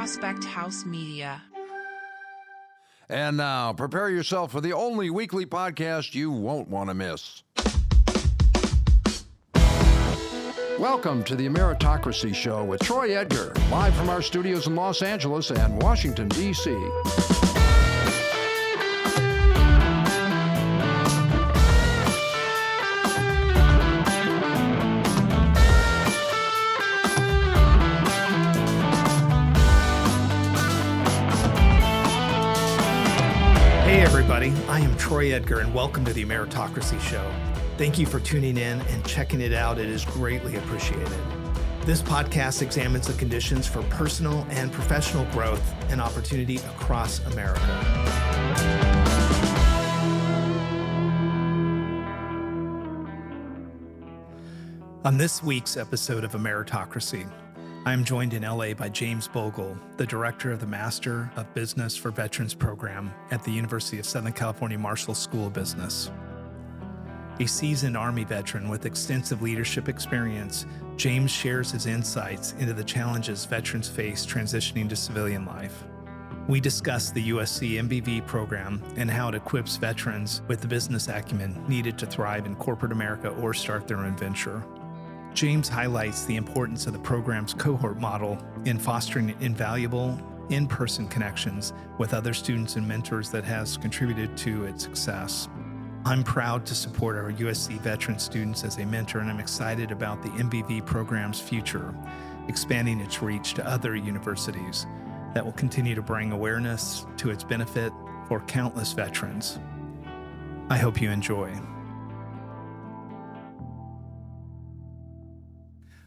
Prospect House Media. And now, prepare yourself for the only weekly podcast you won't want to miss. Welcome to the Ameritocracy Show with Troy Edgar, live from our studios in Los Angeles and Washington, D.C. Hey everybody, I am Troy Edgar and welcome to the Ameritocracy Show. Thank you for tuning in and checking it out. It is greatly appreciated. This podcast examines the conditions for personal and professional growth and opportunity across America. On this week's episode of Ameritocracy, I am joined in LA by James Bogle, the director of the Master of Business for Veterans Program at the University of Southern California Marshall School of Business. A seasoned Army veteran with extensive leadership experience, James shares his insights into the challenges veterans face transitioning to civilian life. We discuss the USC MBV Program and how it equips veterans with the business acumen needed to thrive in corporate America or start their own venture. James highlights the importance of the program's cohort model in fostering invaluable in-person connections with other students and mentors that has contributed to its success. I'm proud to support our USC veteran students as a mentor, and I'm excited about the MBV program's future, expanding its reach to other universities that will continue to bring awareness to its benefit for countless veterans. I hope you enjoy.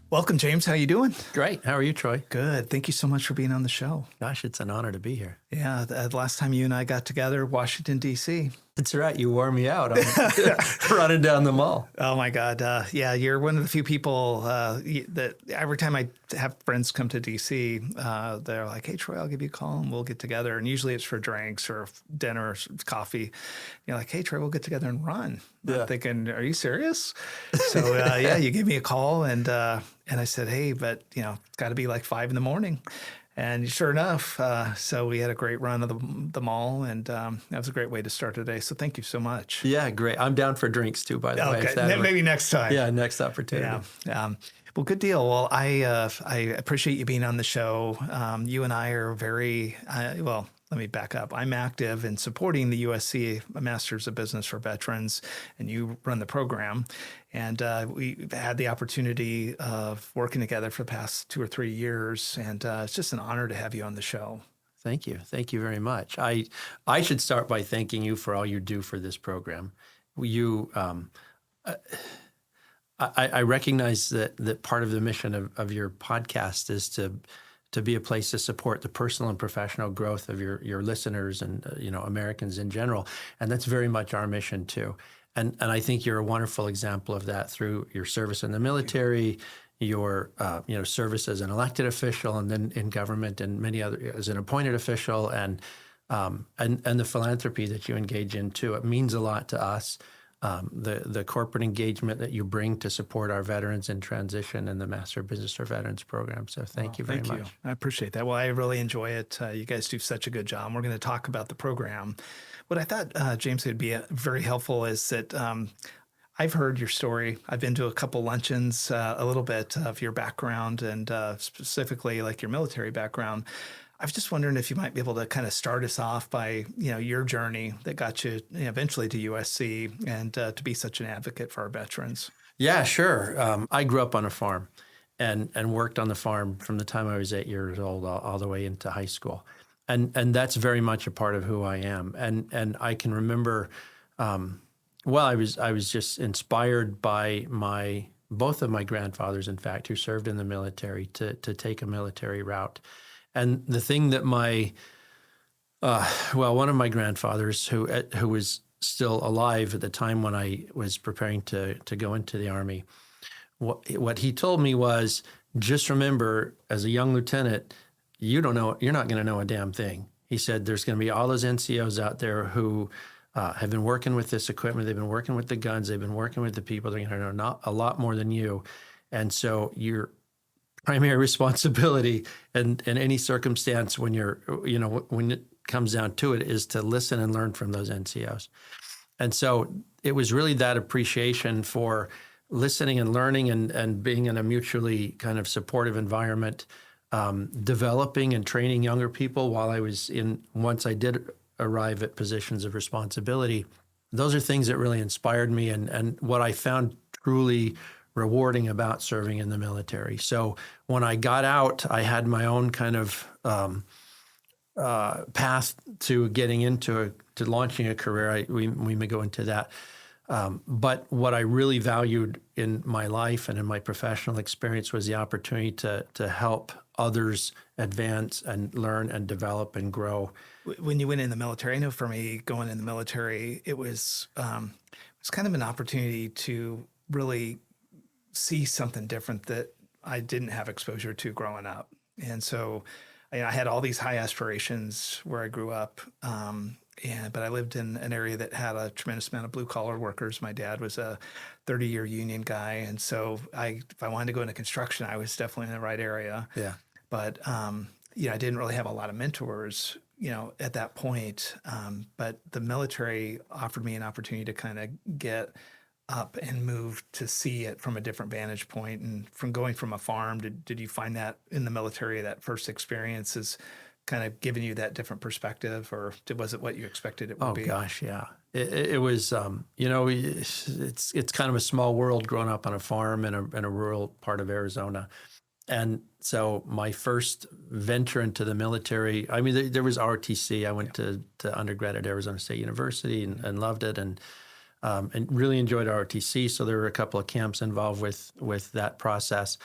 Welcome, James. How you doing? Great. How are you, Troy? Good. Thank you so much for being on the show. Gosh, it's an honor to be here. Yeah, the last time you and I got together, Washington, D.C. That's right. You wore me out. I'm running down the mall. Oh, my God. Yeah, you're one of the few people that every time I have friends come to D.C., they're like, hey, Troy, I'll give you a call and we'll get together. And usually it's for drinks or dinner or coffee. You're like, hey, Troy, we'll get together and run. Yeah. I'm thinking, are you serious? So, yeah, you gave me a call and I said, hey, but, it's got to be like 5 a.m. And sure enough, so we had a great run of the mall, and that was a great way to start today. So thank you so much. Yeah, great. I'm down for drinks too, by the way. Okay, maybe next time. Yeah, next opportunity. Yeah. Well, good deal. Well, I appreciate you being on the show. You and I are very, let me back up. I'm active in supporting the USC Masters of Business for Veterans, and you run the program. And we've had the opportunity of working together for the past 2 or 3 years, and it's just an honor to have you on the show. Thank you. Thank you very much. I should start by thanking you for all you do for this program. I recognize that part of the mission of your podcast is to be a place to support the personal and professional growth of your listeners and Americans in general, and that's very much our mission too. And I think you're a wonderful example of that through your service in the military, your service as an elected official, and then in government, and many other as an appointed official, and the philanthropy that you engage in too. It means a lot to us. The corporate engagement that you bring to support our veterans in transition and the Master of Business for Veterans program. So thank you very much. Thank you. I appreciate that. Well, I really enjoy it. You guys do such a good job. We're going to talk about the program. What I thought, James, would be very helpful is that I've heard your story. I've been to a couple luncheons, a little bit of your background and specifically like your military background. I was just wondering if you might be able to kind of start us off by, your journey that got you eventually to USC and to be such an advocate for our veterans. Yeah, sure. I grew up on a farm and worked on the farm from the time I was 8 years old all the way into high school. And that's very much a part of who I am. And I can remember, I was just inspired by both of my grandfathers, in fact, who served in the military to take a military route. And the thing that one of my grandfathers who was still alive at the time when I was preparing to go into the Army, what he told me was, just remember, as a young lieutenant, you're not going to know a damn thing. He said, there's going to be all those NCOs out there who have been working with this equipment. They've been working with the guns. They've been working with the people. They're going to know a lot more than you. And so you're primary responsibility in any circumstance when when it comes down to it is to listen and learn from those NCOs. And so it was really that appreciation for listening and learning and being in a mutually kind of supportive environment, developing and training younger people while I was once I did arrive at positions of responsibility. Those are things that really inspired me and what I found truly rewarding about serving in the military. So when I got out, I had my own kind of path to getting to launching a career. We may go into that. But what I really valued in my life and in my professional experience was the opportunity to help others advance and learn and develop and grow. When you went in the military, I know for me, going in the military, it was kind of an opportunity to really see something different that I didn't have exposure to growing up. And so I had all these high aspirations where I grew up. But I lived in an area that had a tremendous amount of blue collar workers. My dad was a 30-year union guy. And so if I wanted to go into construction, I was definitely in the right area. Yeah. But, I didn't really have a lot of mentors, at that point. But the military offered me an opportunity to kind of get up and move to see it from a different vantage point. And from going from a farm, did you find that in the military, that first experience is kind of giving you that different perspective, or was it what you expected it would be? Oh gosh, yeah. It was, it's kind of a small world growing up on a farm in a rural part of Arizona. And so my first venture into the military, I mean, there was ROTC. I went to undergrad at Arizona State University and loved it and really enjoyed ROTC. So there were a couple of camps involved with that process.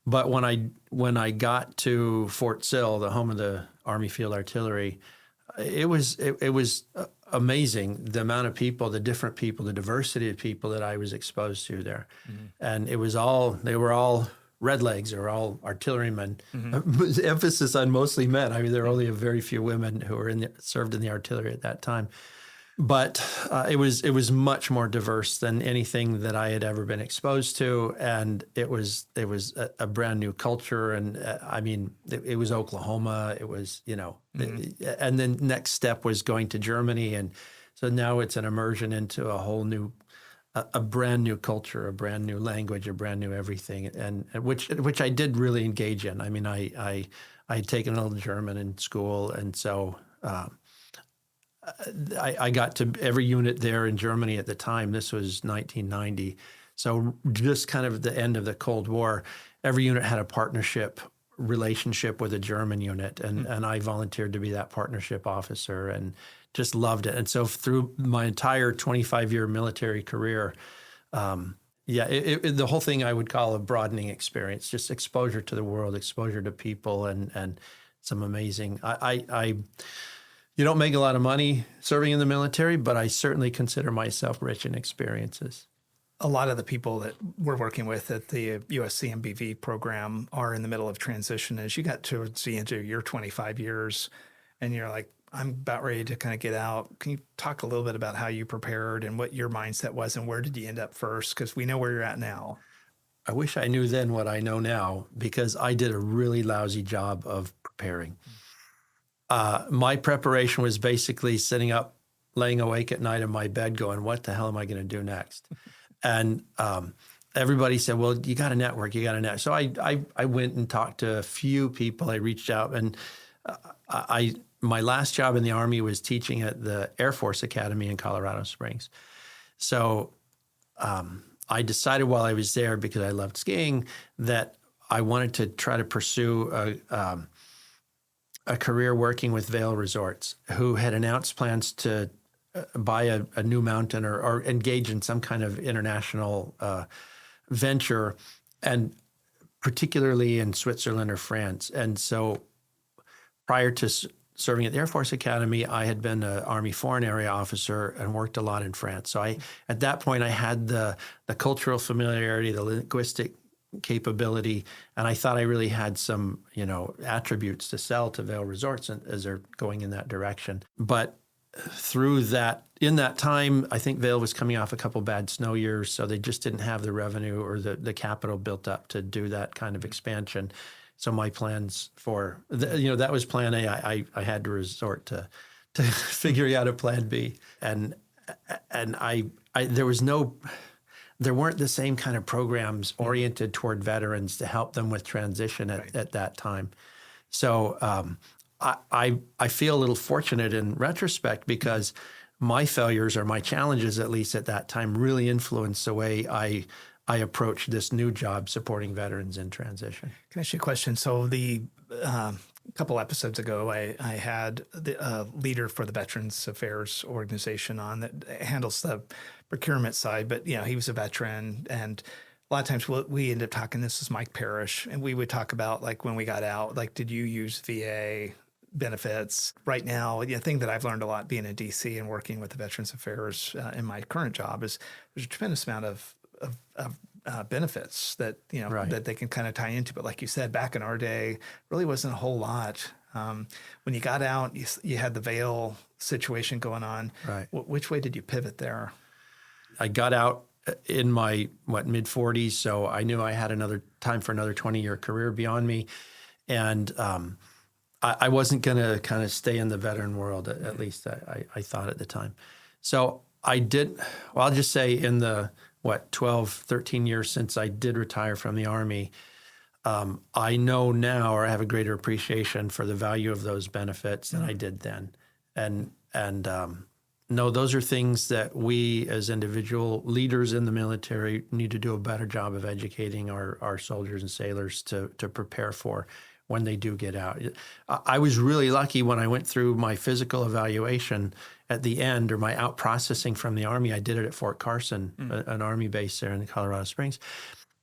But when I got to Fort Sill, the home of the Army Field Artillery, it was amazing the amount of people, the different people, the diversity of people that I was exposed to there, and they were all redlegs, they were all artillerymen. Emphasis on mostly men. I mean, there were only a very few women who were served in the artillery at that time. But it was much more diverse than anything that I had ever been exposed to, and it was a brand new culture. And I mean, it was Oklahoma. It was and then next step was going to Germany, and so now it's an immersion into a whole new, a brand new culture, a brand new language, a brand new everything, and which I did really engage in. I mean, I had taken a little German in school, and so. I got to every unit there in Germany at the time. This was 1990. So just kind of the end of the Cold War, every unit had a partnership relationship with a German unit. And I volunteered to be that partnership officer and just loved it. And so through my entire 25-year military career, the whole thing I would call a broadening experience, just exposure to the world, exposure to people, and some amazing, you don't make a lot of money serving in the military, but I certainly consider myself rich in experiences. A lot of the people that we're working with at the USC MBV program are in the middle of transition. As you got towards the end of your 25 years and you're like, I'm about ready to kind of get out. Can you talk a little bit about how you prepared and what your mindset was and where did you end up first? Because we know where you're at now. I wish I knew then what I know now, because I did a really lousy job of preparing. My preparation was basically sitting up, laying awake at night in my bed going, what the hell am I going to do next? And everybody said, well, you got to network, So I went and talked to a few people. I reached out, and my last job in the Army was teaching at the Air Force Academy in Colorado Springs. So I decided while I was there, because I loved skiing, that I wanted to try to pursue a career working with Vail Resorts, who had announced plans to buy a new mountain or engage in some kind of international venture, and particularly in Switzerland or France. And so prior to serving at the Air Force Academy, I had been an Army Foreign Area officer and worked a lot in France. So at that point, I had the cultural familiarity, the linguistic capability, and I thought I really had some, attributes to sell to Vail Resorts as they're going in that direction. But through that, in that time, I think Vail was coming off a couple bad snow years, so they just didn't have the revenue or the capital built up to do that kind of expansion. So my plans for, that was plan A. I had to resort to figuring out a plan B. And there weren't the same kind of programs oriented toward veterans to help them with transition at that time. So I feel a little fortunate in retrospect because my failures, or my challenges at least at that time, really influenced the way I approached this new job supporting veterans in transition. Can I ask you a question? So the couple episodes ago, I had the leader for the Veterans Affairs organization on that handles the procurement side, but he was a veteran, and a lot of times we end up talking. This is Mike Parrish, and we would talk about like when we got out, like did you use VA benefits? Right now, the thing that I've learned a lot being in DC and working with the Veterans Affairs in my current job is there's a tremendous amount of benefits that that they can kind of tie into. But like you said, back in our day, really wasn't a whole lot. When you got out, you had the Vail situation going on. Right. Which way did you pivot there? I got out in my mid-40s, so I knew I had another time for another 20-year career beyond me, and I wasn't going to kind of stay in the veteran world. At least I thought at the time. So I did. Well, I'll just say in the 12, 13 years since I did retire from the Army, I know now, or I have a greater appreciation for the value of those benefits than I did then. And no, those are things that we as individual leaders in the military need to do a better job of educating our soldiers and sailors to prepare for when they do get out. I was really lucky when I went through my physical evaluation at the end, or my out processing from the Army. I did it at Fort Carson, an Army base there in Colorado Springs.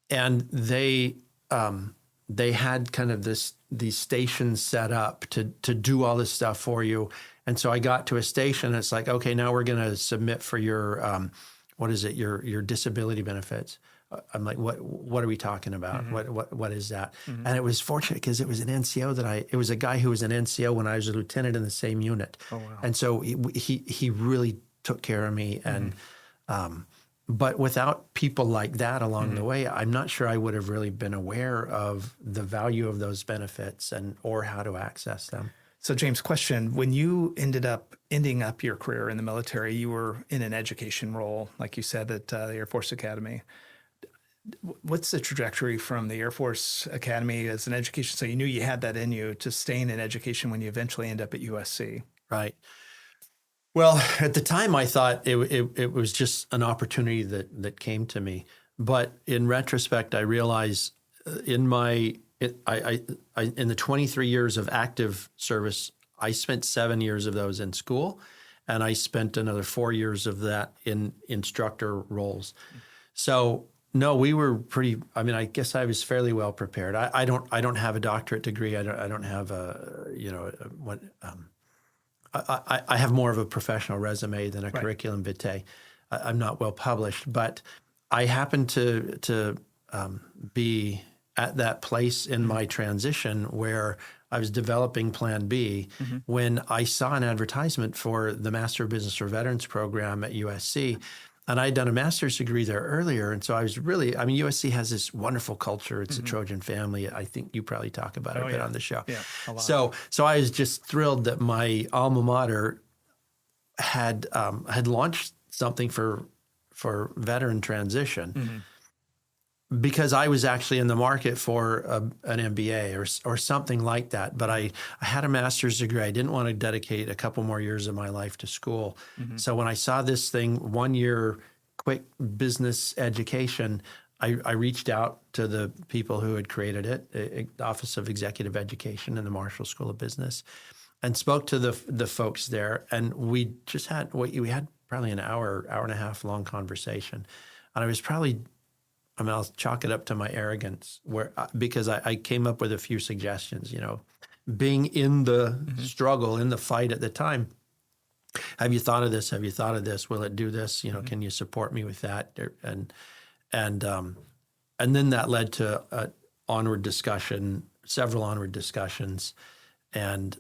And they had kind of these stations set up to do all this stuff for you. And so I got to a station, and it's like, okay, now we're going to submit for your, your disability benefits. I'm like, what are we talking about? What is that? And it was fortunate because it was an NCO it was a guy who was an NCO when I was a lieutenant in the same unit. Oh, wow. And so he really took care of me. And, but without people like that along the way, I'm not sure I would have really been aware of the value of those benefits or how to access them. So James, question, when you ending up your career in the military, you were in an education role, like you said, at the Air Force Academy. What's the trajectory from the Air Force Academy as an education? So you knew you had that in you to staying in education when you eventually end up at USC. Right. Well, at the time, I thought it was just an opportunity that came to me. But in retrospect, I realized in the 23 years of active service, I spent 7 years of those in school, and I spent another 4 years of that in instructor roles. So no, we were pretty. I mean, I guess I was fairly well prepared. I don't have a doctorate degree. I don't have I have more of a professional resume than a curriculum vitae. I'm not well published, but I happened to be at that place in my transition where I was developing Plan B when I saw an advertisement for the Master of Business for Veterans program at USC. And I'd done a master's degree there earlier. And so I was USC has this wonderful culture. It's a Trojan family. I think you probably talk about it a bit on the show. Yeah, a lot. So I was just thrilled that my alma mater had launched something for veteran transition because I was actually in the market for an MBA or something like that. But I had a master's degree. I didn't want to dedicate a couple more years of my life to school. So when I saw this thing, 1 year quick business education, I reached out to the people who had created it, the Office of Executive Education and the Marshall School of Business, and spoke to the folks there. And we had probably an hour and a half long conversation. And I was probably, I'll chalk it up to my arrogance, because I came up with a few suggestions. Being in the struggle, in the fight at the time. Have you thought of this? Have you thought of this? Will it do this? Can you support me with that? And then that led to several onward discussions, and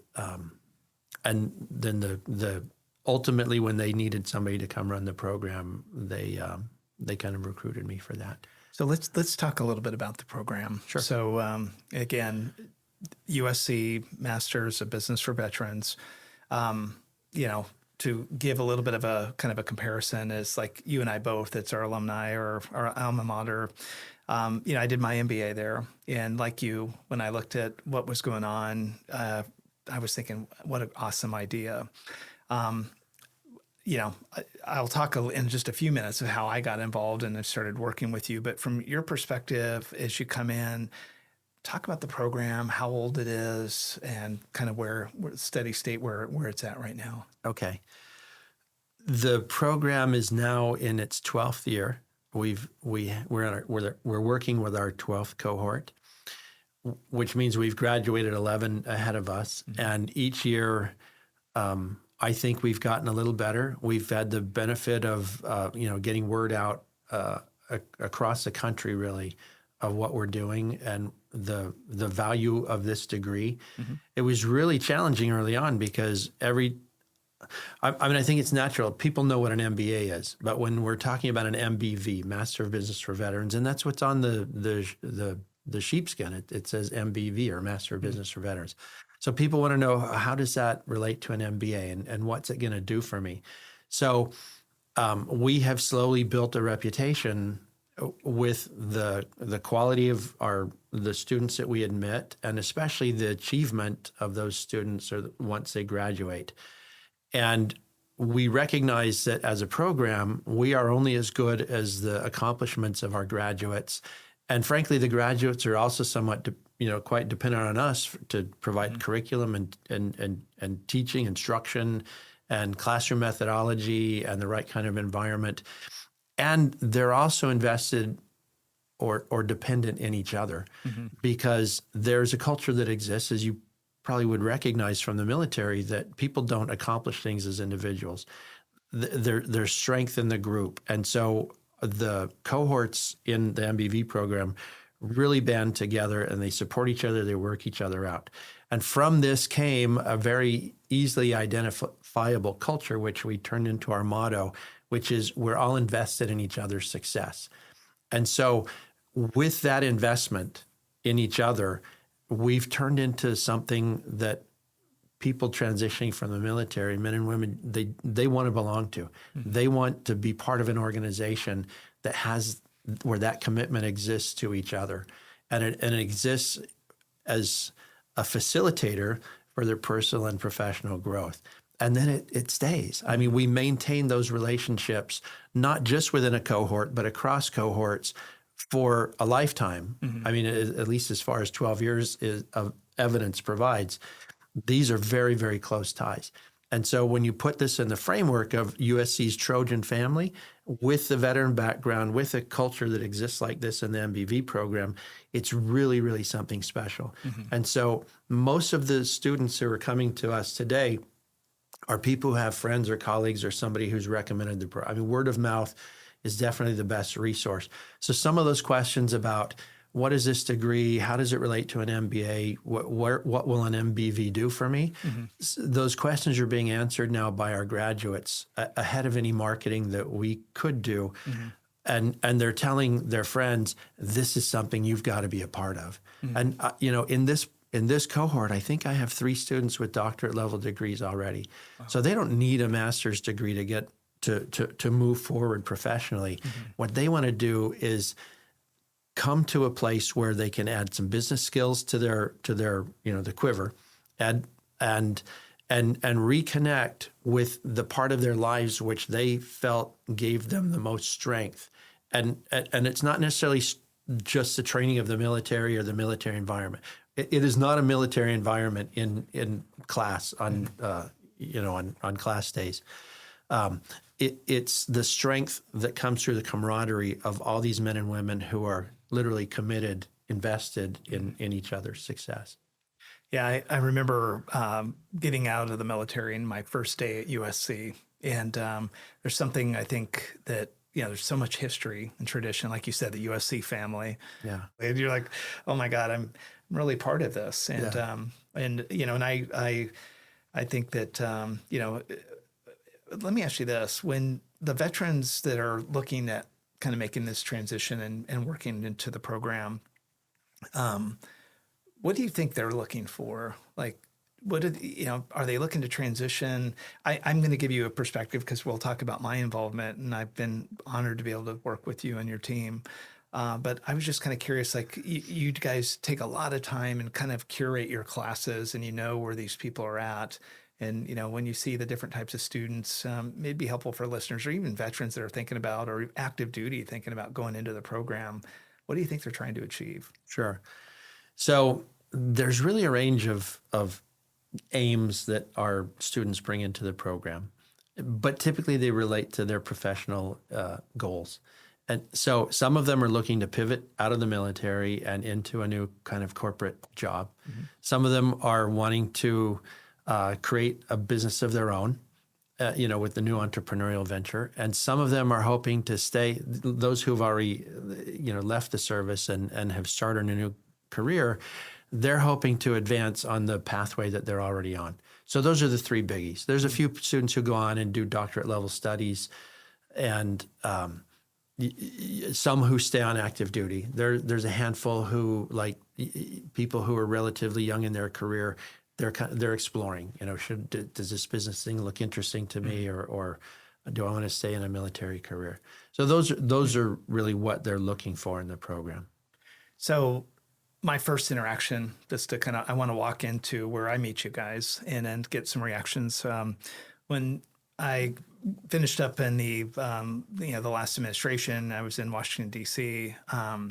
then ultimately, when they needed somebody to come run the program, they kind of recruited me for that. So let's talk a little bit about the program. Sure. So again, USC Masters of Business for Veterans. To give a little bit of a kind of a comparison, is like you and I both. It's our alumni or our alma mater. I did my MBA there, and like you, when I looked at what was going on, I was thinking, what an awesome idea. I'll talk in just a few minutes of how I got involved and I started working with you. But from your perspective, as you come in, talk about the program, how old it is, and kind of where steady state where it's at right now. Okay. The program is now in its 12th year. We're working with our 12th cohort, which means we've graduated 11 ahead of us. Mm-hmm. And each year, I think we've gotten a little better. We've had the benefit of getting word out across the country, really, of what we're doing and the value of this degree. Mm-hmm. It was really challenging early on because I think it's natural. People know what an MBA is, but when we're talking about an MBV, Master of Business for Veterans, and that's what's on the sheepskin. It says MBV, or Master of Business for Veterans. So people want to know, how does that relate to an MBA, and what's it going to do for me? So we have slowly built a reputation with the quality of the students that we admit, and especially the achievement of those students once they graduate. And we recognize that as a program, we are only as good as the accomplishments of our graduates. And frankly, the graduates are also somewhat, quite dependent on us to provide mm-hmm. curriculum and teaching, instruction, and classroom methodology, and the right kind of environment. And they're also invested or dependent in each other, mm-hmm. because there's a culture that exists, as you probably would recognize from the military, that people don't accomplish things as individuals. There's strength in the group. And so the cohorts in the MBV program really band together, and they support each other, they work each other out. And from this came a very easily identifiable culture, which we turned into our motto, which is we're all invested in each other's success. And so with that investment in each other, we've turned into something that people transitioning from the military, men and women, they want to belong to. Mm-hmm. They want to be part of an organization that where that commitment exists to each other. And it exists as a facilitator for their personal and professional growth. And then it stays. I mean, we maintain those relationships, not just within a cohort, but across cohorts for a lifetime. Mm-hmm. I mean, at least as far as 12 years of evidence provides, these are very, very close ties. And so when you put this in the framework of USC's Trojan family, with the veteran background, with a culture that exists like this in the MBV program, it's really, really something special. Mm-hmm. And so most of the students who are coming to us today are people who have friends or colleagues or somebody who's recommended the program. I mean, word of mouth is definitely the best resource. So some of those questions about what is this degree, how does it relate to an MBA, what will an MBV do for me? Mm-hmm. Those questions are being answered now by our graduates ahead of any marketing that we could do. Mm-hmm. And they're telling their friends, this is something you've got to be a part of. Mm-hmm. And in this cohort, I think I have 3 students with doctorate level degrees already. Wow. So they don't need a master's degree to get to move forward professionally. Mm-hmm. What they want to do is come to a place where they can add some business skills to their the quiver, and reconnect with the part of their lives which they felt gave them the most strength. And it's not necessarily just the training of the military or the military environment. It is not a military environment in class on class days. It's the strength that comes through the camaraderie of all these men and women who are literally committed, invested in each other's success. Yeah, I remember getting out of the military in my first day at USC, and there's something I think that there's so much history and tradition, like you said, the USC family. Yeah, and you're like, oh my God, I'm really part of this, and I think that let me ask you this. When the veterans that are looking at kind of making this transition and working into the program, what do you think they're looking for? Like, are they looking to transition? I'm going to give you a perspective because we'll talk about my involvement, and I've been honored to be able to work with you and your team. But I was just kind of curious, like you guys take a lot of time and kind of curate your classes, and you know where these people are at. And, when you see the different types of students, it'd be helpful for listeners or even veterans that are thinking about, or active duty thinking about going into the program. What do you think they're trying to achieve? Sure. So there's really a range of aims that our students bring into the program, but typically they relate to their professional goals. And so some of them are looking to pivot out of the military and into a new kind of corporate job. Mm-hmm. Some of them are wanting to create a business of their own, with the new entrepreneurial venture. And some of them are hoping to stay, those who've already, left the service and have started a new career, they're hoping to advance on the pathway that they're already on. So those are the three biggies. There's a few students who go on and do doctorate level studies, and some who stay on active duty. There's a handful who, like people who are relatively young in their career, they're exploring. Does this business thing look interesting to me, or do I want to stay in a military career? So those are really what they're looking for in the program. So my first interaction, just to I want to walk into where I meet you guys and then get some reactions. When I finished up in the last administration, I was in Washington, D.C. I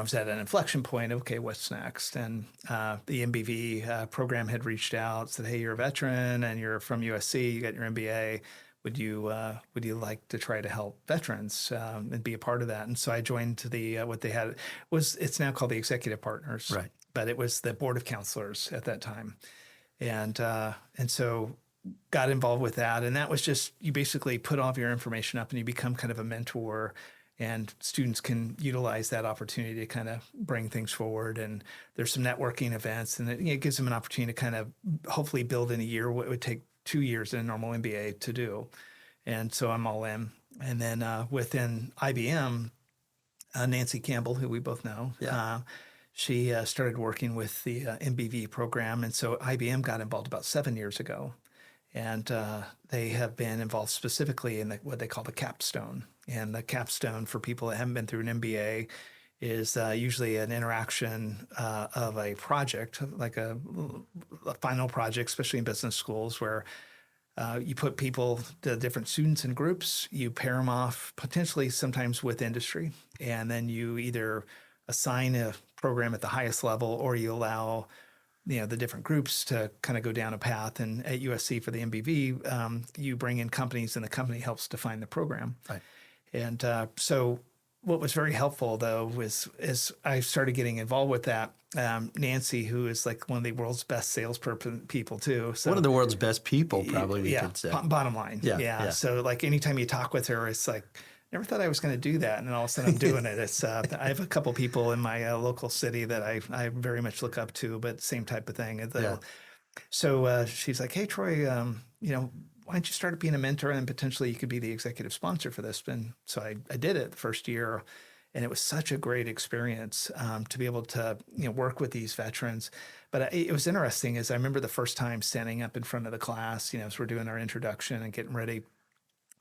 was at an inflection point. Okay, what's next? And the MBV program had reached out, said, "Hey, you're a veteran and you're from USC. You got your MBA. Would you like to try to help veterans and be a part of that?" And so I joined the what they had it's now called the Executive Partners, right? But it was the Board of Counselors at that time, and so got involved with that. And that was just, you basically put all of your information up and you become kind of a mentor, and students can utilize that opportunity to kind of bring things forward. And there's some networking events, and it gives them an opportunity to kind of hopefully build in a year what would take 2 years in a normal MBA to do. And so I'm all in. And then within IBM, Nancy Campbell, who we both know, she started working with the MBV program. And so IBM got involved about 7 years ago. And they have been involved specifically in what they call the capstone. And the capstone, for people that haven't been through an MBA, is usually an interaction of a project, like a final project, especially in business schools, where you put the different students in groups, you pair them off potentially sometimes with industry, and then you either assign a program at the highest level, or you allow the different groups to kind of go down a path. And at USC for the MBV, you bring in companies, and the company helps define the program. Right. And so what was very helpful, though, was as I started getting involved with that, Nancy, who is like one of the world's best people too. So, one of the world's best people, probably we could say. Bottom line. Yeah. So like anytime you talk with her, it's like, never thought I was going to do that, and then all of a sudden I'm doing it. It's I have a couple people in my local city that I very much look up to, but same type of thing. So she's like, "Hey, Troy, why don't you start being a mentor, and potentially you could be the executive sponsor for this?" And so I did it the first year, and it was such a great experience to be able to work with these veterans. But it was interesting, as I remember the first time standing up in front of the class, as we're doing our introduction and getting ready.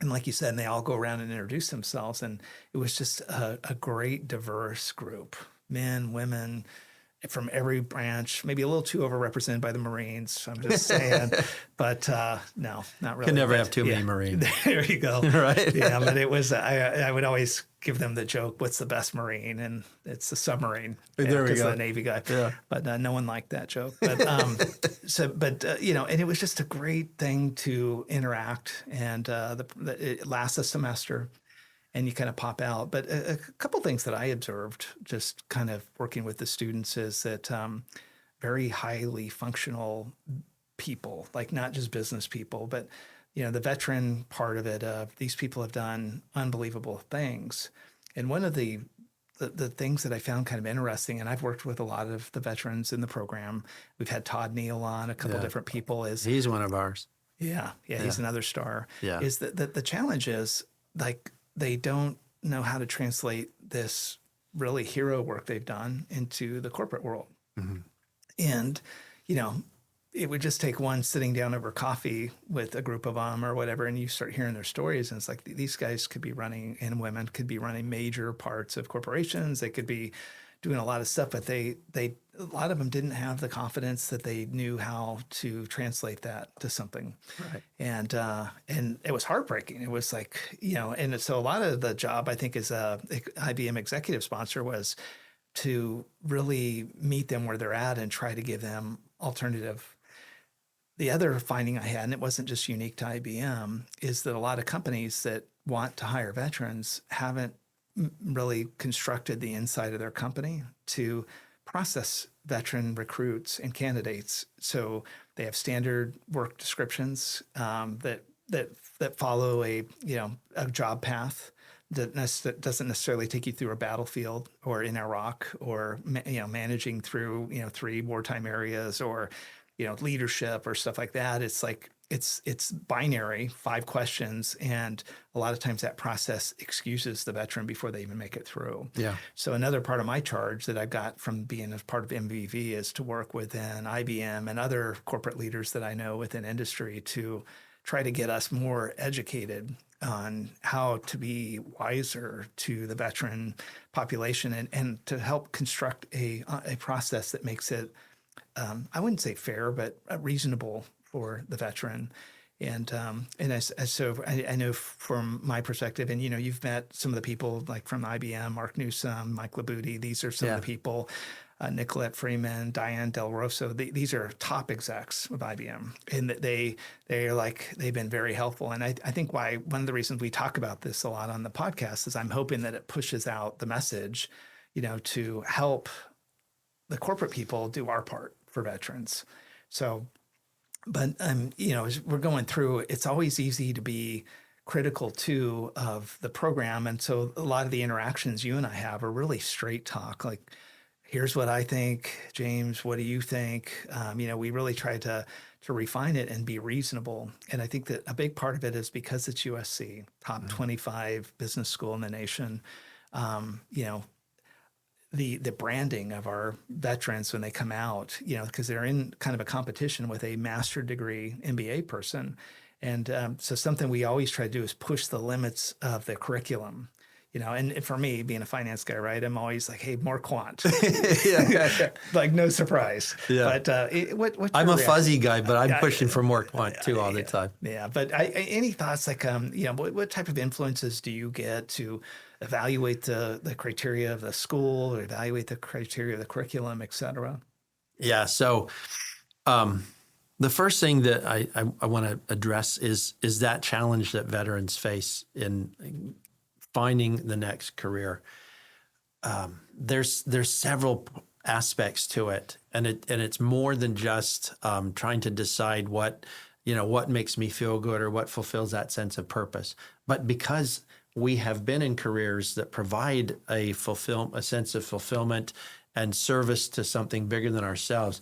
And like you said, and they all go around and introduce themselves. And it was just a great, diverse group, men, women, from every branch, maybe a little too overrepresented by the Marines, I'm just saying. But no, not really. Can never have too many Marines. There you go. Right. Yeah, but it was, I would always give them the joke, what's the best Marine? And it's the submarine. There we go. Because the Navy guy. Yeah. But no one liked that joke. But and it was just a great thing to interact. And it lasts a semester, and you kind of pop out. But a couple things that I observed just kind of working with the students is that very highly functional people, like not just business people, but the veteran part of it, these people have done unbelievable things. And one of the things that I found kind of interesting, and I've worked with a lot of the veterans in the program. We've had Todd Neal on, a couple different people. He's one of ours. Yeah, he's another star. Yeah. Is that the challenge is like they don't know how to translate this really hero work they've done into the corporate world. And, you know, it would just take one sitting down over coffee with a group of them or whatever, and you start hearing their stories, and it's like these guys could be running, and women could be running major parts of corporations. They could be doing a lot of stuff, but a lot of them didn't have the confidence that they knew how to translate that to something. Right. And it was heartbreaking. It was like, you know, and so a lot of the job I think as a IBM executive sponsor was to really meet them where they're at and try to give them alternative. The other finding I had, and it wasn't just unique to IBM, is that a lot of companies that want to hire veterans haven't really constructed the inside of their company to process veteran recruits and candidates. So they have standard work descriptions that follow a job path that doesn't necessarily take you through a battlefield or in Iraq or managing through 3 wartime areas or leadership or stuff like that. It's like it's binary, 5 questions, and a lot of times that process excuses the veteran before they even make it through. Yeah. So another part of my charge that I've got from being a part of MBV is to work within IBM and other corporate leaders that I know within industry to try to get us more educated on how to be wiser to the veteran population and to help construct a process that makes it, I wouldn't say fair, but reasonable for the veteran. And so I know from my perspective, and you've met some of the people like from IBM, Mark Newsom, Mike Labuti. These are some of the people, Nicolette Freeman, Diane Del Rosso. These are top execs of IBM, and they've been very helpful. And I think one of the reasons we talk about this a lot on the podcast is I'm hoping that it pushes out the message, to help the corporate people do our part for veterans. So. But, as we're going through, it's always easy to be critical, too, of the program. And so a lot of the interactions you and I have are really straight talk. Like, here's what I think, James, what do you think? We really try to refine it and be reasonable. And I think that a big part of it is because it's USC, top 25 business school in the nation, the branding of our veterans when they come out, because they're in kind of a competition with a master degree MBA person. And so something we always try to do is push the limits of the curriculum, and for me, being a finance guy, right, I'm always like, hey, more quant. Like no surprise. Yeah. But I'm a fuzzy guy, but I'm pushing for more quant too all the time. Yeah. But any thoughts like, what type of influences do you get to evaluate the criteria of the school or evaluate the criteria of the curriculum, et cetera? Yeah. So the first thing that I want to address is that challenge that veterans face in finding the next career. There's several aspects to it, and it's more than just trying to decide what makes me feel good or what fulfills that sense of purpose. But because we have been in careers that provide a sense of fulfillment and service to something bigger than ourselves,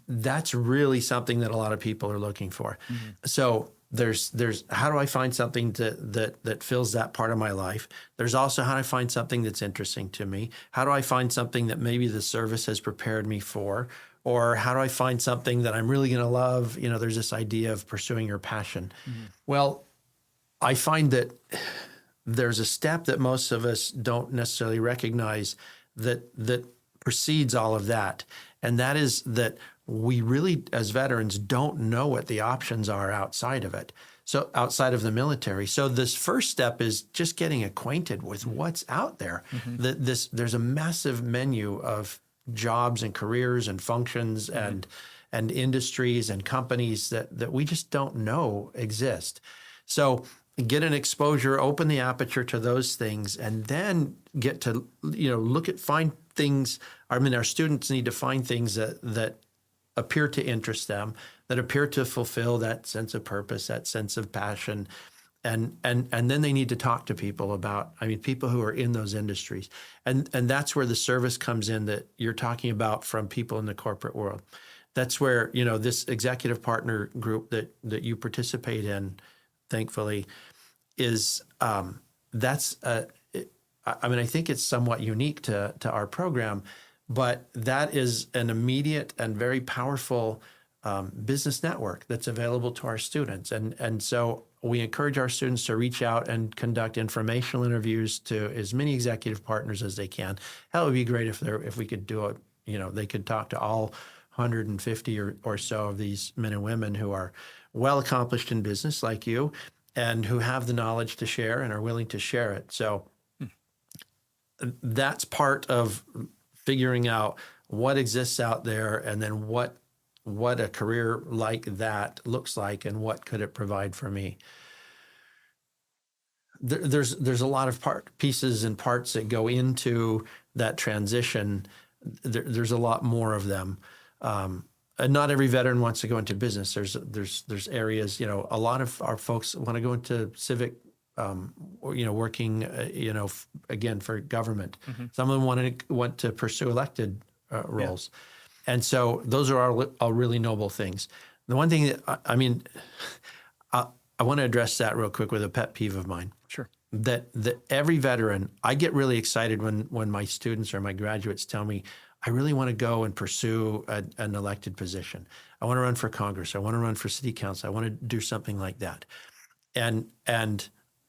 that's really something that a lot of people are looking for. Mm-hmm. So there's how do I find something that fills that part of my life? There's also how do I find something that's interesting to me? How do I find something that maybe the service has prepared me for? Or how do I find something that I'm really going to love? There's this idea of pursuing your passion. Mm-hmm. Well, I find that there's a step that most of us don't necessarily recognize that precedes all of that. And that is that we really, as veterans, don't know what the options are outside of it. So outside of the military. So this first step is just getting acquainted with what's out there. Mm-hmm. There's a massive menu of jobs and careers and functions mm-hmm. and industries and companies that we just don't know exist. So get an exposure, open the aperture to those things, and then get to, find things. I mean, our students need to find things that appear to interest them, that appear to fulfill that sense of purpose, that sense of passion. And then they need to talk to people about, people who are in those industries. And that's where the service comes in that you're talking about from people in the corporate world. that's where, this executive partner group that you participate in, thankfully, is I think it's somewhat unique to our program, but that is an immediate and very powerful business network that's available to our students. And so we encourage our students to reach out and conduct informational interviews to as many executive partners as they can. Hell, it would be great if we could do it, they could talk to all 150 or so of these men and women who are well accomplished in business like you and who have the knowledge to share and are willing to share it. So that's part of figuring out what exists out there and then what a career like that looks like and what could it provide for me. There's a lot of pieces and parts that go into that transition. There's a lot more of them. And not every veteran wants to go into business. There's areas, a lot of our folks want to go into civic, working, again, for government. Mm-hmm. Some of them want to pursue elected roles. Yeah. And so those are all really noble things. The one thing that, I want to address that real quick with a pet peeve of mine. Sure. That every veteran, I get really excited when my students or my graduates tell me, I really want to go and pursue an elected position. I want to run for Congress. I want to run for city council. I want to do something like that. And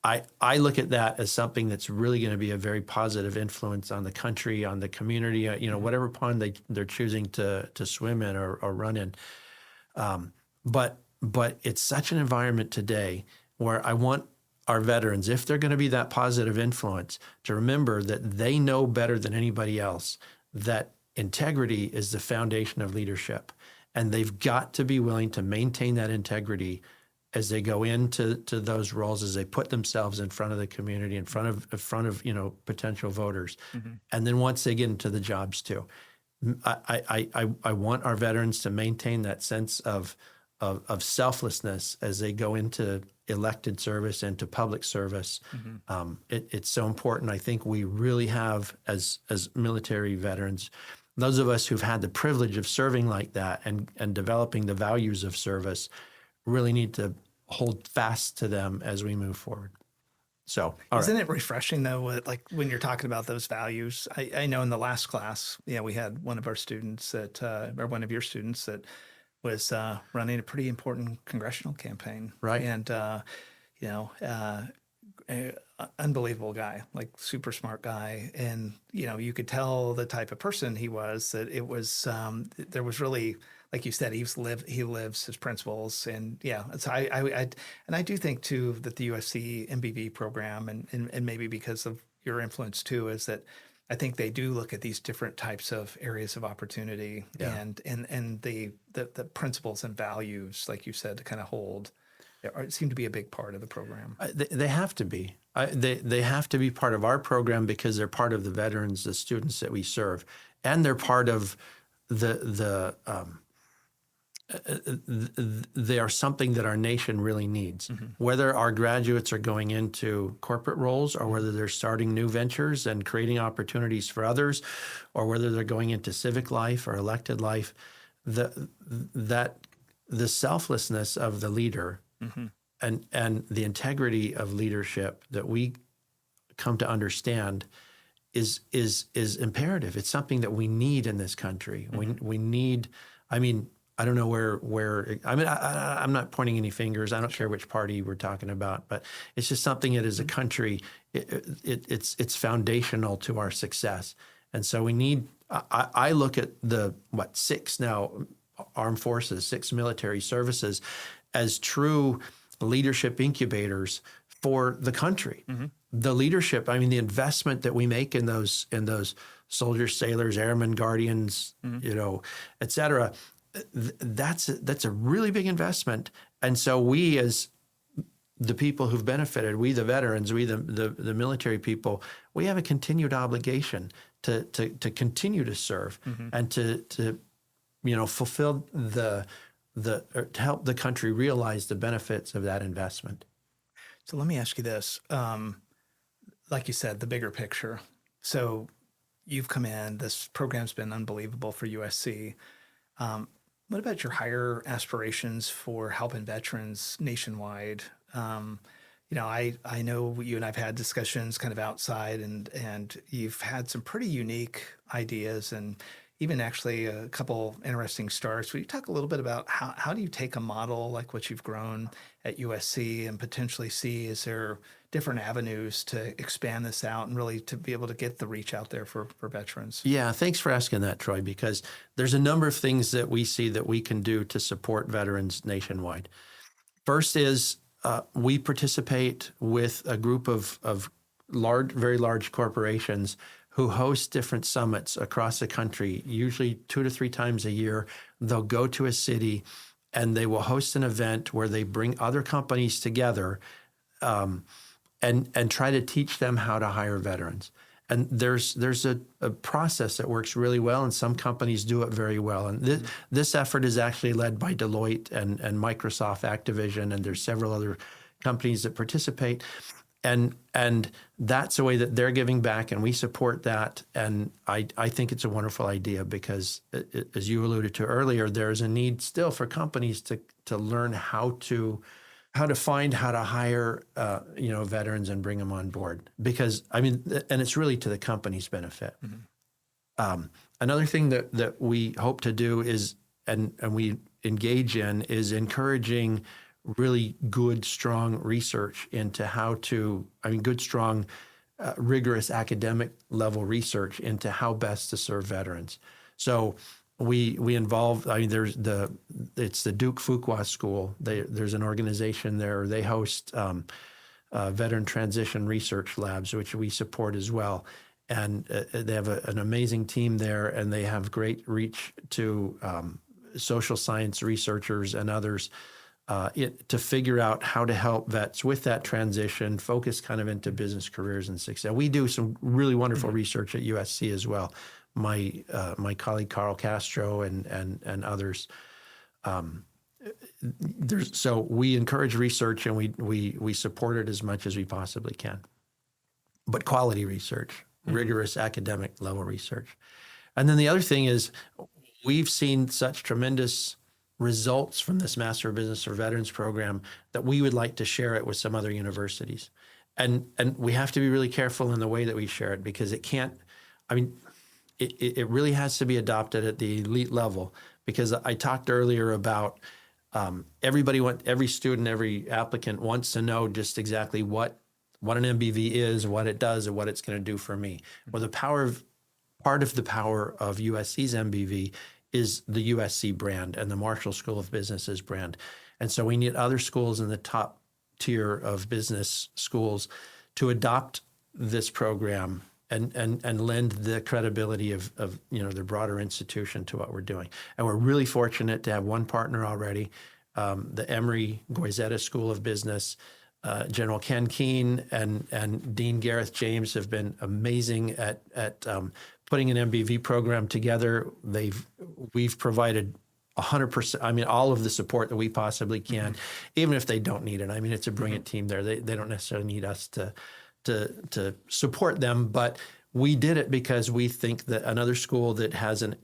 I look at that as something that's really going to be a very positive influence on the country, on the community, whatever pond they're choosing to swim in or run in. But it's such an environment today where I want our veterans, if they're going to be that positive influence, to remember that they know better than anybody else that integrity is the foundation of leadership. And they've got to be willing to maintain that integrity as they go into those roles, as they put themselves in front of the community, in front of potential voters, mm-hmm. and then once they get into the jobs too. I want our veterans to maintain that sense of selflessness as they go into elected service and to public service. Mm-hmm. It's so important. I think we really have, as military veterans, those of us who've had the privilege of serving like that and developing the values of service, really need to hold fast to them as we move forward. So, isn't it refreshing though, when you're talking about those values? I know in the last class, we had one of our students or one of your students that was running a pretty important congressional campaign, right? And unbelievable guy, like super smart guy, and you could tell the type of person he was. That it was there was really, like you said, he lives his principles, and so I do think too that the USC MBV program and maybe because of your influence too is that I think they do look at these different types of areas of opportunity and the principles and values, like you said, to kind of hold. It seem to be a big part of the program. They have to be. They have to be part of our program because they're part of the veterans, the students that we serve, and they're part of they are something that our nation really needs. Mm-hmm. Whether our graduates are going into corporate roles or whether they're starting new ventures and creating opportunities for others, or whether they're going into civic life or elected life, the selflessness of the leader mm-hmm. and the integrity of leadership that we come to understand is imperative. It's something that we need in this country. Mm-hmm. We need. I don't know where. I'm not pointing any fingers. I don't care which party we're talking about, but it's just something that as a country, it's foundational to our success. And so we need. I look at the 6 now armed forces, 6 military services, as true leadership incubators for the country. Mm-hmm. The leadership. The investment that we make in those soldiers, sailors, airmen, guardians, mm-hmm. Et cetera. That's a really big investment. And so we, as the people who've benefited, we the veterans, we the military people, we have a continued obligation to continue to serve mm-hmm. and to fulfill to help the country realize the benefits of that investment. So let me ask you this. Like you said, the bigger picture. So you've come in, this program's been unbelievable for USC. What about your higher aspirations for helping veterans nationwide? I know you and I've had discussions kind of outside, and you've had some pretty unique ideas and even actually a couple interesting starts. Will you talk a little bit about how do you take a model like what you've grown at USC and potentially see, is there different avenues to expand this out and really to be able to get the reach out there for veterans? Yeah, thanks for asking that, Troy, because there's a number of things that we see that we can do to support veterans nationwide. First is we participate with a group of very large corporations who host different summits across the country, usually 2 to 3 times a year. They'll go to a city and they will host an event where they bring other companies together and try to teach them how to hire veterans. And there's a process that works really well, and some companies do it very well. And this effort is actually led by Deloitte and Microsoft, Activision, and there's several other companies that participate. And that's a way that they're giving back, and we support that. And I think it's a wonderful idea because, as you alluded to earlier, there's a need still for companies to learn how to find how to hire veterans and bring them on board, because and it's really to the company's benefit. Mm-hmm. Another thing that we hope to do is and we engage in is encouraging really good, strong research into good, strong, rigorous academic level research into how best to serve veterans. So we involve, it's the Duke Fuqua School. There's an organization there. They host veteran transition research labs, which we support as well. And they have an amazing team there, and they have great reach to social science researchers and others to figure out how to help vets with that transition, focus kind of into business careers and success. We do some really wonderful research at USC as well. My colleague Carl Castro and others. So we encourage research, and we support it as much as we possibly can. But quality research, rigorous academic level research. And then the other thing is, we've seen such tremendous results from this Master of Business for Veterans program that we would like to share it with some other universities. And we have to be really careful in the way that we share it, because it can't, it really has to be adopted at the elite level, because I talked earlier about every student, every applicant wants to know just exactly what an MBV is, what it does, and what it's going to do for me. Well, part of the power of USC's MBV is the USC brand and the Marshall School of Business's brand. And so we need other schools in the top tier of business schools to adopt this program and lend the credibility of their broader institution to what we're doing. And we're really fortunate to have one partner already, the Emory Goizeta School of Business. General Ken Keene and Dean Gareth James have been amazing at putting an MBV program together. We've provided 100%, all of the support that we possibly can, even if they don't need it. It's a brilliant team there. They don't necessarily need us to support them, but we did it because we think that another school that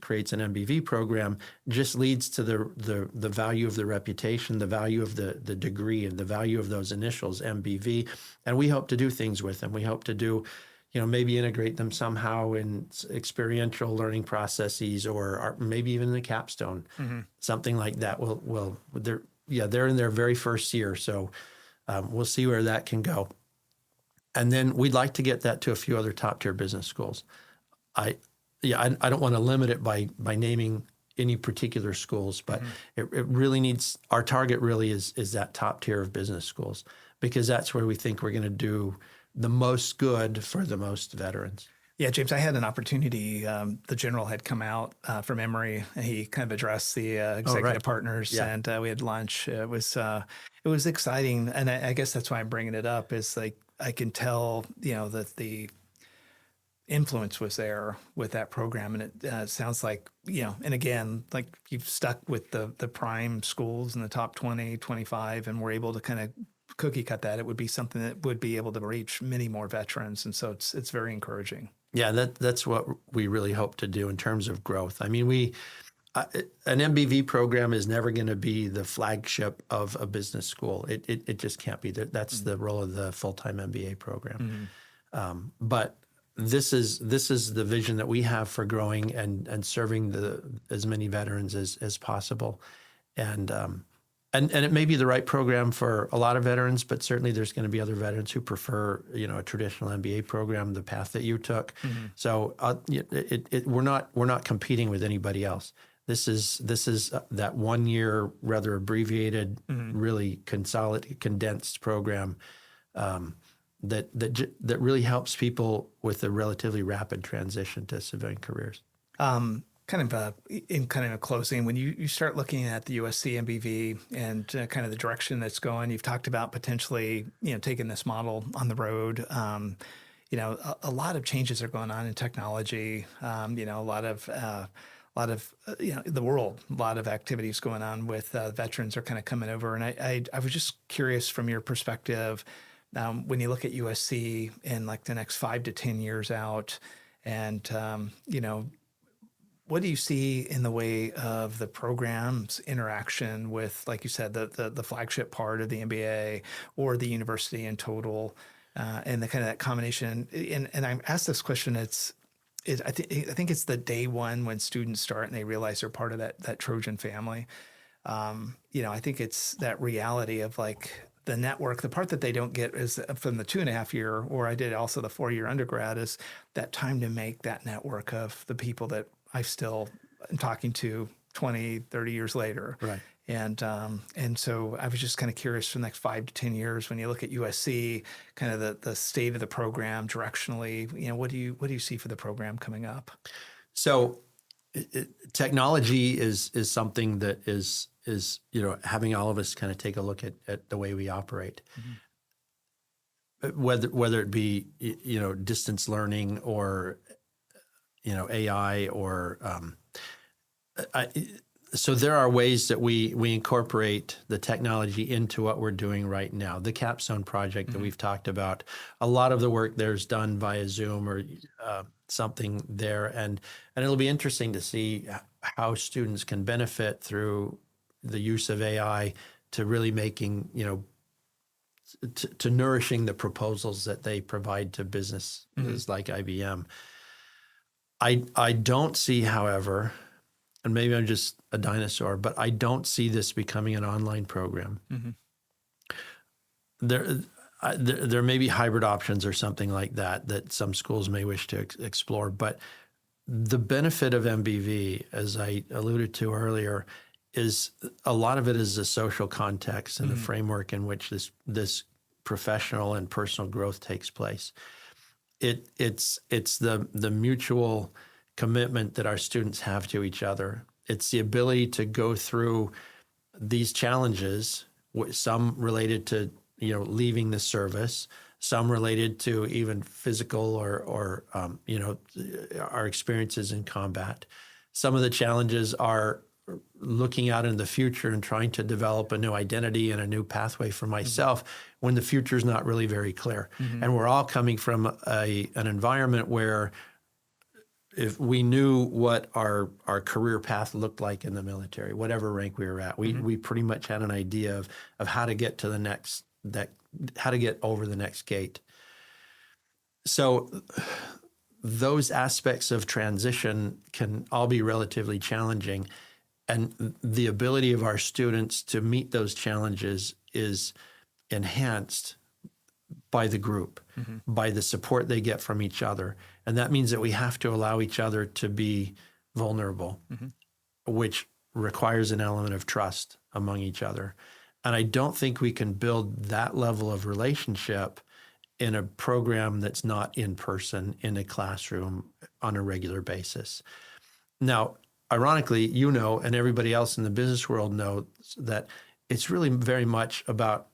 creates an MBV program just leads to the value of the reputation, the value of the degree, and the value of those initials, MBV. And we hope to do things with them. We hope to do, maybe integrate them somehow in experiential learning processes, or maybe even in the capstone, something like that. They're in their very first year, so we'll see where that can go. And then we'd like to get that to a few other top-tier business schools. I don't want to limit it by naming any particular schools, but it really needs, our target really is that top tier of business schools, because that's where we think we're going to do the most good for the most veterans. Yeah, James, I had an opportunity. The general had come out from Emory, and he kind of addressed the executive partners, and we had lunch. It was exciting, and I guess that's why I'm bringing it up. Is like I can tell, that the influence was there with that program, and it sounds like, and again, like you've stuck with the prime schools in the top 20, 25, and we're able to kind of cookie cut that. It would be something that would be able to reach many more veterans, and so it's very encouraging. Yeah, that's what we really hope to do in terms of growth. an MBV program is never going to be the flagship of a business school. It just can't be. That's the role of the full-time MBA program. But this is the vision that we have for growing and serving as many veterans as possible. And it may be the right program for a lot of veterans, but certainly there's going to be other veterans who prefer, a traditional MBA program, the path that you took. So we're not competing with anybody else. This is that 1 year, rather abbreviated, really condensed program that really helps people with a relatively rapid transition to civilian careers. In a closing, when you start looking at the USC MBV and kind of the direction that's going, you've talked about potentially taking this model on the road. A lot of changes are going on in technology. A lot of the world, a lot of activities going on with veterans are kind of coming over. And I was just curious from your perspective, when you look at USC in like the next 5 to 10 years out, and what do you see in the way of the program's interaction with, like you said, the flagship part of the MBA or the university in total, and the kind of that combination? And I asked this question. I think it's the day one when students start and they realize they're part of that Trojan family. I think it's that reality of like the network. The part that they don't get is from the 2.5 year, or I did also the 4-year undergrad, is that time to make that network of the people that I still am talking to 20, 30 years later. Right. And so I was just kind of curious for the next 5 to 10 years, when you look at USC, kind of the state of the program directionally, what do you see for the program coming up? So technology is something that is having all of us kind of take a look at the way we operate. Whether it be distance learning or AI or so there are ways that we incorporate the technology into what we're doing right now. The Capstone project that we've talked about, a lot of the work there's done via Zoom or something there, and it'll be interesting to see how students can benefit through the use of AI to really making to nourishing the proposals that they provide to businesses like IBM. I don't see, however, and maybe I'm just a dinosaur, but I don't see this becoming an online program. There may be hybrid options or something like that some schools may wish to explore, but the benefit of MBV, as I alluded to earlier, is a lot of it is the social context and the framework in which this professional and personal growth takes place. It's the mutual commitment that our students have to each other. It's the ability to go through these challenges, some related to leaving the service, some related to even physical or our experiences in combat. Some of the challenges are looking out in the future and trying to develop a new identity and a new pathway for myself when the future is not really very clear. And we're all coming from an environment where if we knew what our career path looked like in the military, whatever rank we were at, we pretty much had an idea of how to get to how to get over the next gate. So those aspects of transition can all be relatively challenging. And the ability of our students to meet those challenges is enhanced by the group, by the support they get from each other. And that means that we have to allow each other to be vulnerable, which requires an element of trust among each other. And I don't think we can build that level of relationship in a program that's not in person, in a classroom on a regular basis. Now, ironically, and everybody else in the business world knows that it's really very much about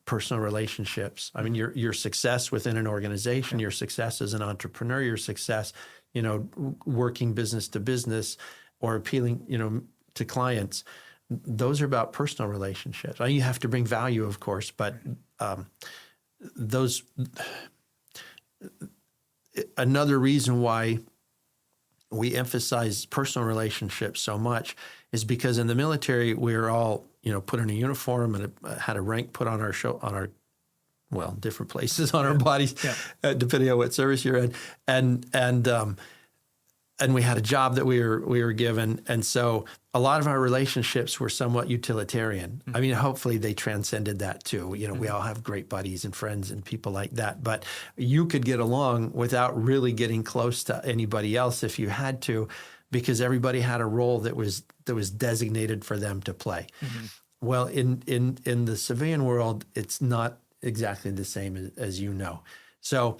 personal relationships. I mean, your success within an organization, your success as an entrepreneur, your success, working business to business or appealing, to clients, those are about personal relationships. You have to bring value, of course, but another reason why we emphasize personal relationships so much is because in the military, we were all, put in a uniform and had a rank put on our different places on our bodies, depending on what service you're in. And we had a job that we were given. And so a lot of our relationships were somewhat utilitarian. I mean, hopefully they transcended that too. We all have great buddies and friends and people like that. But you could get along without really getting close to anybody else if you had to, because everybody had a role that was designated for them to play. Well, in the civilian world, it's not exactly the same as So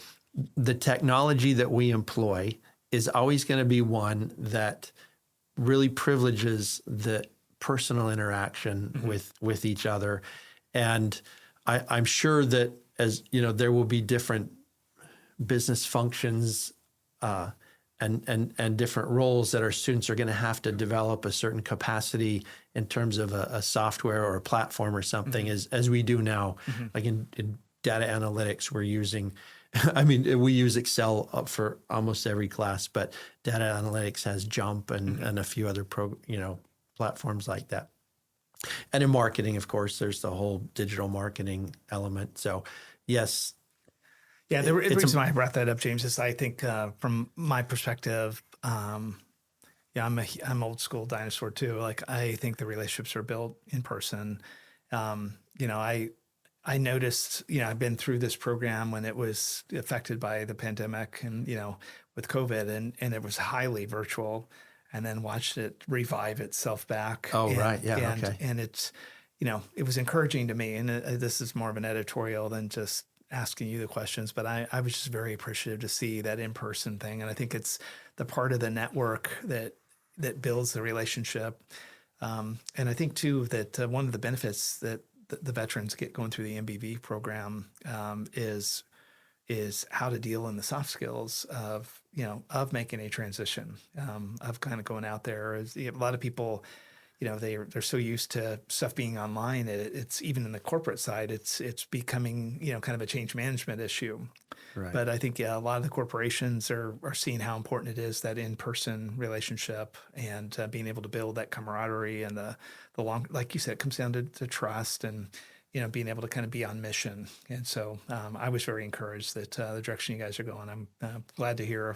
the technology that we employ is always going to be one that really privileges the personal interaction with each other. And I'm sure that there will be different business functions and different roles that our students are going to have to develop a certain capacity in terms of a software or a platform or something as we do now. Like in data analytics, we're using we use Excel for almost every class, but data analytics has Jump and a few other platforms like that. And in marketing, of course, there's the whole digital marketing element. So, yes. Yeah, the reason why I brought that up, James, is I think from my perspective, I'm old school dinosaur too. Like I think the relationships are built in person. I noticed, I've been through this program when it was affected by the pandemic and, with COVID and it was highly virtual, and then watched it revive itself back. Oh, right. Yeah. Okay. And it's, it was encouraging to me. And this is more of an editorial than just asking you the questions, but I was just very appreciative to see that in-person thing. And I think it's the part of the network that builds the relationship. And I think too, that one of the benefits that the veterans get going through the MBV program is how to deal in the soft skills of making a transition, of kind of going out there. A lot of people, they're so used to stuff being online. It's even in the corporate side, it's becoming, kind of a change management issue. Right. But I think a lot of the corporations are seeing how important it is, that in-person relationship and being able to build that camaraderie and the long, like you said, it comes down to trust and, being able to kind of be on mission. And so I was very encouraged that the direction you guys are going. I'm glad to hear,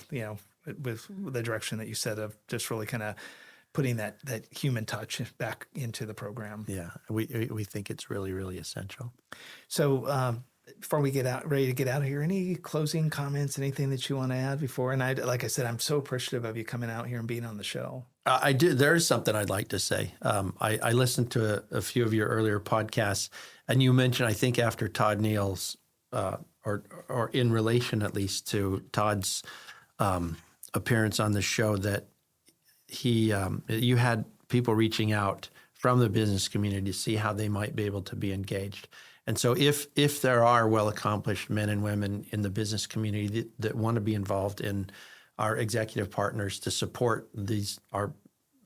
with the direction that you said of just really kind of putting that human touch back into the program. Yeah, we think it's really, really essential. So before we ready to get out of here, any closing comments, anything that you want to add before? And like I said, I'm so appreciative of you coming out here and being on the show. I do. There is something I'd like to say. I listened to a few of your earlier podcasts, and you mentioned, I think after Todd Neal's, or in relation at least to Todd's appearance on the show, that you had people reaching out from the business community to see how they might be able to be engaged. And so if there are well-accomplished men and women in the business community that want to be involved in our executive partners to support our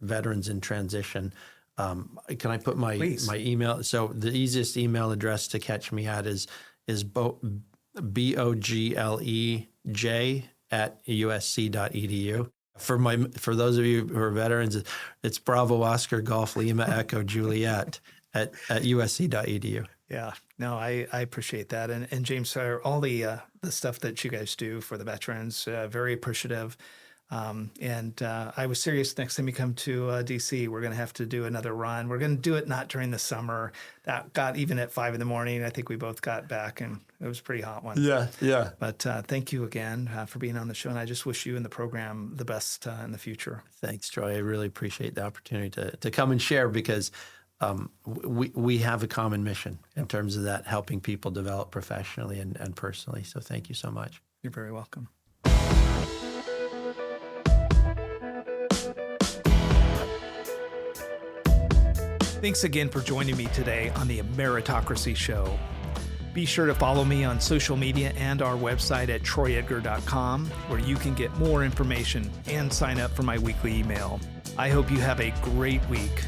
veterans in transition, can I put my email? So the easiest email address to catch me at is boglej@usc.edu. For those of you who are veterans, it's Bravo Oscar Golf Lima Echo Juliet at usc.edu. Yeah, no, I appreciate that. And James, all the stuff that you guys do for the veterans, very appreciative. And I was serious, next time you come to DC, we're going to have to do another run. We're going to do it not during the summer. That got even at 5 a.m. I think we both got back, and it was a pretty hot one. Yeah. But thank you again for being on the show, and I just wish you and the program the best in the future. Thanks, Troy. I really appreciate the opportunity to come and share, because we have a common mission in terms of that, helping people develop professionally and personally. So thank you so much. You're very welcome. Thanks again for joining me today on the Ameritocracy Show. Be sure to follow me on social media and our website at troyedgar.com, where you can get more information and sign up for my weekly email. I hope you have a great week.